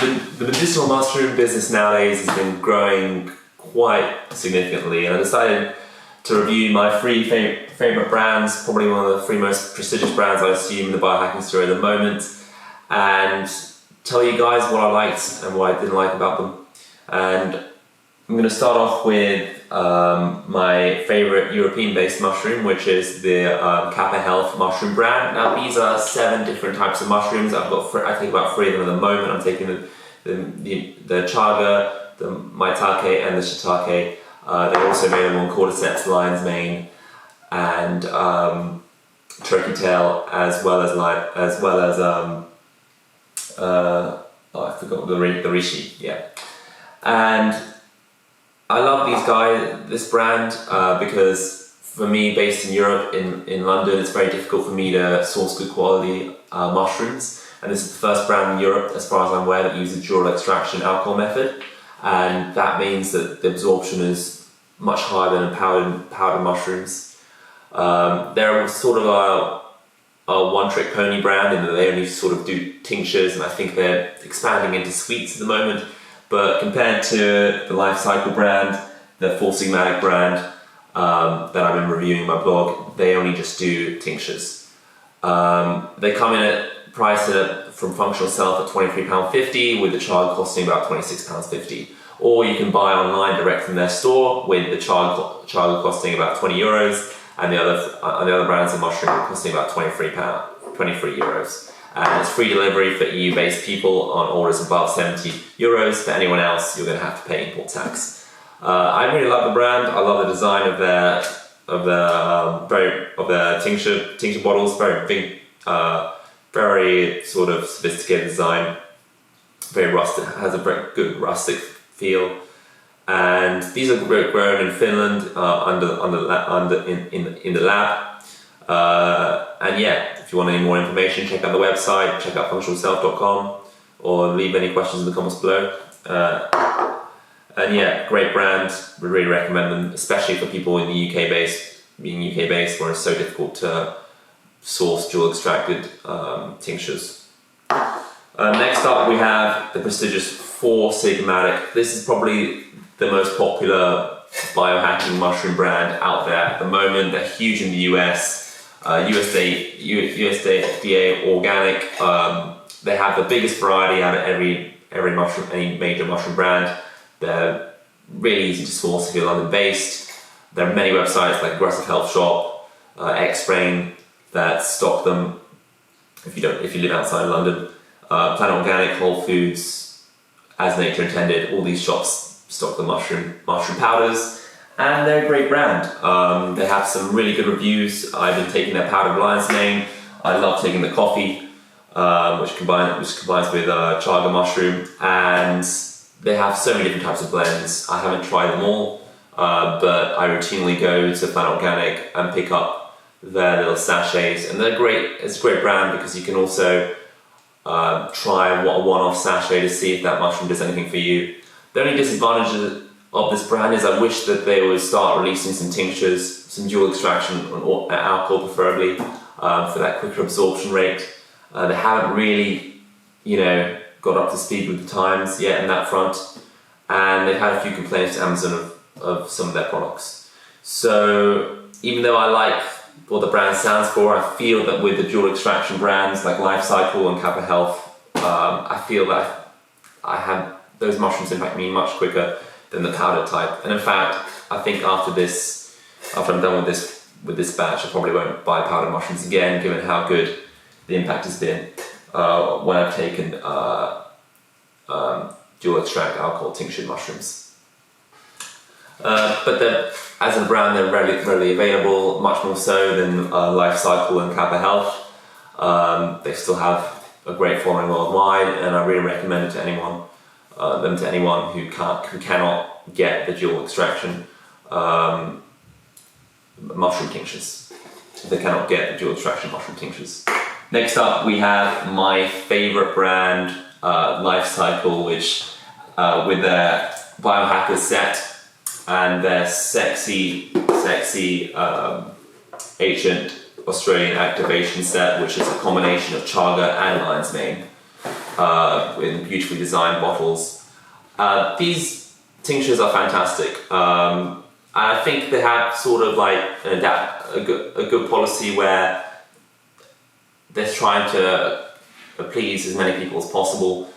the medicinal mushroom business nowadays has been growing quite significantly, and I decided to review my three favorite brands, probably one of the three most prestigious brands I assume in the biohacking story at the moment, and tell you guys what I liked and what I didn't like about them. And I'm going to start off with my favorite European-based mushroom, which is the KAAPA Health mushroom brand. Now, these are 7 different types of mushrooms. I take about 3 of them at the moment. I'm taking the chaga, the maitake, and the shiitake. They're also available in cordyceps, lion's mane, and turkey tail, as well as I forgot the reishi. Yeah, and I love this brand, because for me, based in Europe, in London, it's very difficult for me to source good quality mushrooms. And this is the first brand in Europe, as far as I'm aware, that uses dual extraction alcohol method. And that means that the absorption is much higher than powdered mushrooms. They're sort of a one-trick pony brand in that they only sort of do tinctures, and I think they're expanding into sweets at the moment. But compared to the Life Cycle brand, the Four Sigmatic brand that I've been reviewing in my blog, they only just do tinctures. They come in at price from functional self at £23.50, with the chaga costing about £26.50. Or you can buy online direct from their store, with the chaga costing about €20, and the other brands of mushroom costing about €23. And it's free delivery for EU-based people on orders above €70. For anyone else, you're going to have to pay import tax. I really love the brand. I love the design of their tincture bottles. Very sort of sophisticated design. Very rustic. Has a very good rustic feel. And these are grown in Finland in the lab. And yeah, if you want any more information, check out the website, check out functionalself.com, or leave any questions in the comments below. And yeah, great brand. We really recommend them, especially for people in the being UK based, where it's so difficult to source dual extracted tinctures. Next up, we have the prestigious Four Sigmatic. This is probably the most popular biohacking mushroom brand out there at the moment. They're huge in the US. USDA organic. They have the biggest variety out of any major mushroom brand. They're really easy to source if you're London based. There are many websites like Aggressive Health Shop, X-Brain, that stock them if you live outside London. Planet Organic, Whole Foods, As Nature Intended, all these shops stock the mushroom powders. And they're a great brand. They have some really good reviews. I've been taking their powdered lion's mane. I love taking the coffee, which combines with chaga mushroom. And they have so many different types of blends. I haven't tried them all, but I routinely go to Planet Organic and pick up their little sachets. And they're great. It's a great brand because you can also try a one-off sachet to see if that mushroom does anything for you. The only disadvantage of this brand is I wish that they would start releasing some tinctures, some dual extraction or alcohol preferably, for that quicker absorption rate. They haven't really, got up to speed with the times yet in that front, and they've had a few complaints to Amazon of some of their products. So even though I like what the brand stands for, I feel that with the dual extraction brands like Life Cycle and KAAPA Health, I feel that those mushrooms impact me much quicker than the powder type. And in fact, I think after I'm done with this batch, I probably won't buy powdered mushrooms again, given how good the impact has been when I've taken dual extract alcohol tinctured mushrooms. But as a brand, they're readily available, much more so than Life Cycle and KAAPA Health. They still have a great following worldwide, and I really recommend it to anyone who cannot get the dual extraction mushroom tinctures. If they cannot get the dual extraction mushroom tinctures. Next up, we have my favorite brand, Life Cycle, which with their biohacker set and their sexy ancient Australian activation set, which is a combination of chaga and lion's mane. in beautifully designed bottles. These tinctures are fantastic. And I think they have sort of like a good policy where they're trying to please as many people as possible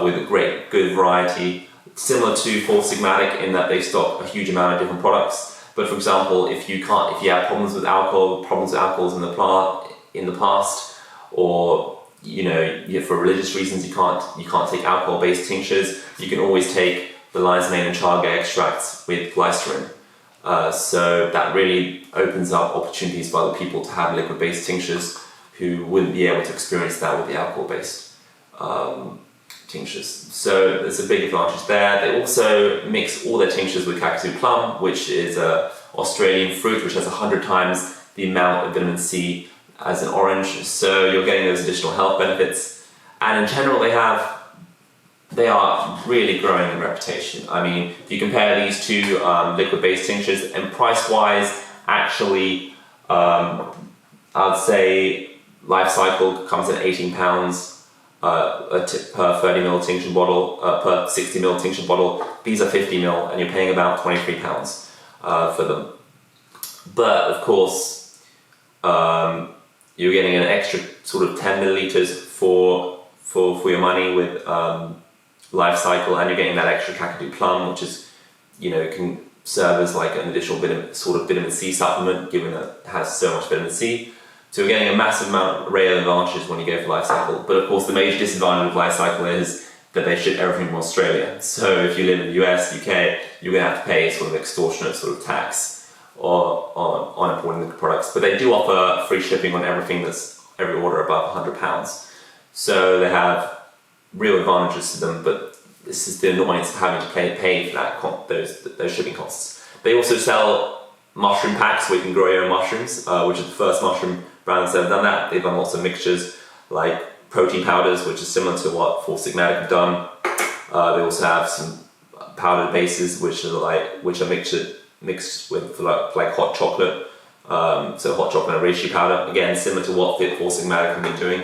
with a good variety. Similar to Four Sigmatic in that they stock a huge amount of different products. But for example, if you have problems with alcohols in the past, or for religious reasons you can't take alcohol-based tinctures, you can always take the lion's mane and chaga extracts with glycerin. So that really opens up opportunities for other people to have liquid-based tinctures who wouldn't be able to experience that with the alcohol-based tinctures. So there's a big advantage there. They also mix all their tinctures with Kakadu plum, which is an Australian fruit which has 100 times the amount of vitamin C as an orange. So you're getting those additional health benefits. And in general, they are really growing in reputation. I mean, if you compare these two liquid-based tinctures, and price-wise, actually, I would say Life Cycle comes at £18 per 30ml tincture bottle, per 60ml tincture bottle. These are 50ml, and you're paying about £23 for them. But of course, you're getting an extra sort of 10 milliliters for your money with Life Cycle, and you're getting that extra Kakadu plum, which is, can serve as like an additional vitamin C supplement, given that it has so much vitamin C. So you're getting a massive array of advantages when you go for Life Cycle. But of course, the major disadvantage of Life Cycle is that they ship everything from Australia. So if you live in the US, UK, you're going to have to pay sort of extortionate sort of tax on importing the products. But they do offer free shipping on every order above £100. So they have real advantages to them, but this is the annoyance of having to pay for those shipping costs. They also sell mushroom packs where you can grow your own mushrooms, which is the first mushroom brand that's ever done that. They've done lots of mixtures like protein powders, which is similar to what Four Sigmatic have done. They also have some powdered bases which are mixed with like hot chocolate. So hot chocolate and reishi powder, again similar to what Four Sigmatic have been doing.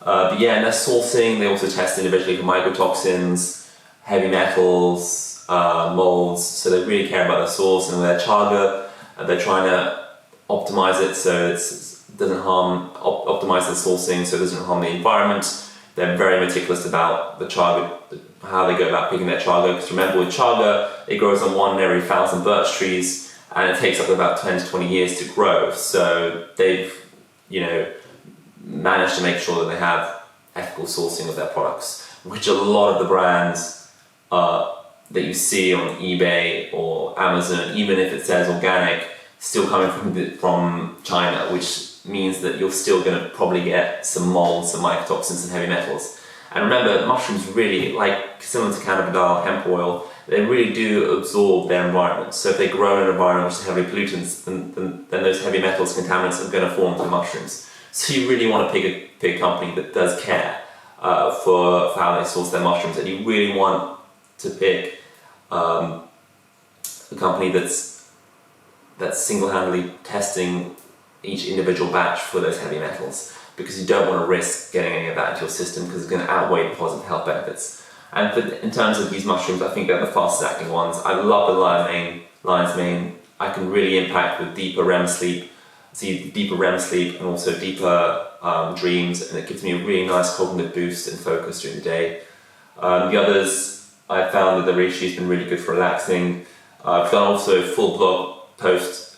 But yeah, and their sourcing, they also test individually for mycotoxins, heavy metals, molds, so they really care about their source. And their chaga, they're trying to optimize it so it doesn't optimize the sourcing so it doesn't harm the environment. They're very meticulous about the chaga, how they go about picking their chaga, because remember with chaga, it grows on 1 in every 1,000 birch trees, and it takes up about 10 to 20 years to grow. So they've, managed to make sure that they have ethical sourcing of their products, which a lot of the brands that you see on eBay or Amazon, even if it says organic, still coming from China, which means that you're still going to probably get some molds, some mycotoxins and heavy metals. And remember, mushrooms really, like similar to cannabidiol, hemp oil, they really do absorb their environment. So if they grow in an environment which has heavy pollutants, then those heavy metals, contaminants are going to form to mushrooms. So you really want to pick a company that does care for how they source their mushrooms, and you really want to pick a company that's single-handedly testing each individual batch for those heavy metals, because you don't want to risk getting any of that into your system because it's going to outweigh the positive health benefits. And in terms of these mushrooms, I think they're the fastest acting ones. I love the lion's mane. I can really impact with deeper REM sleep, and also deeper dreams, and it gives me a really nice cognitive boost and focus during the day. The others, I found that the reishi has been really good for relaxing. I've done also a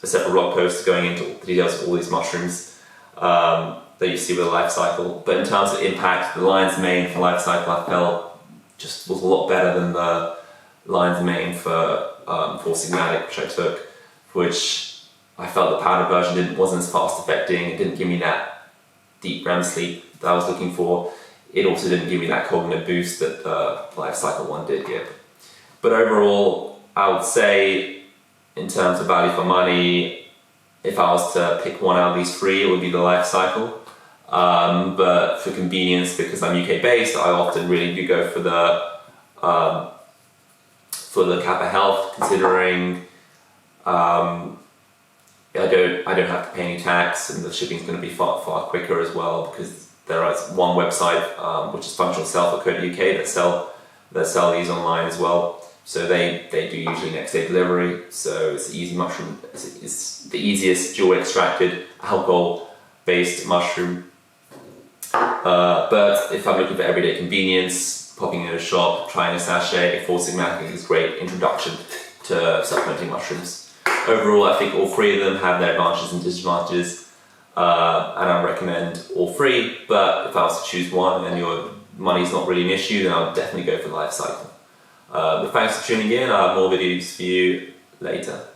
separate blog post going into the details of all these mushrooms that you see with the Life Cycle. But in terms of impact, the lion's mane for Life Cycle I felt just was a lot better than the lion's mane for Four Sigmatic, which I took, which I felt the powder version wasn't as fast affecting. It didn't give me that deep REM sleep that I was looking for. It also didn't give me that cognitive boost that the Life Cycle one did give. But overall, I would say, in terms of value for money, if I was to pick one out of these three, it would be the Life Cycle. But for convenience, because I'm UK based, I often really do go for the KAAPA Health, considering I don't have to pay any tax, and the shipping's going to be far quicker as well, because There is one website, which is functionalself.co.uk, that sell these online as well. So they do usually next day delivery. So it's the easy mushroom. It's the easiest dual extracted alcohol-based mushroom. But if I'm looking for everyday convenience, popping in a shop, trying a sachet, Four Sigmatic is a great introduction to supplementing mushrooms. Overall, I think all three of them have their advantages and disadvantages, and I recommend all three. But if I was to choose one and your money's not really an issue, then I would definitely go for Life Cycle. But thanks for tuning in. I'll have more videos for you later.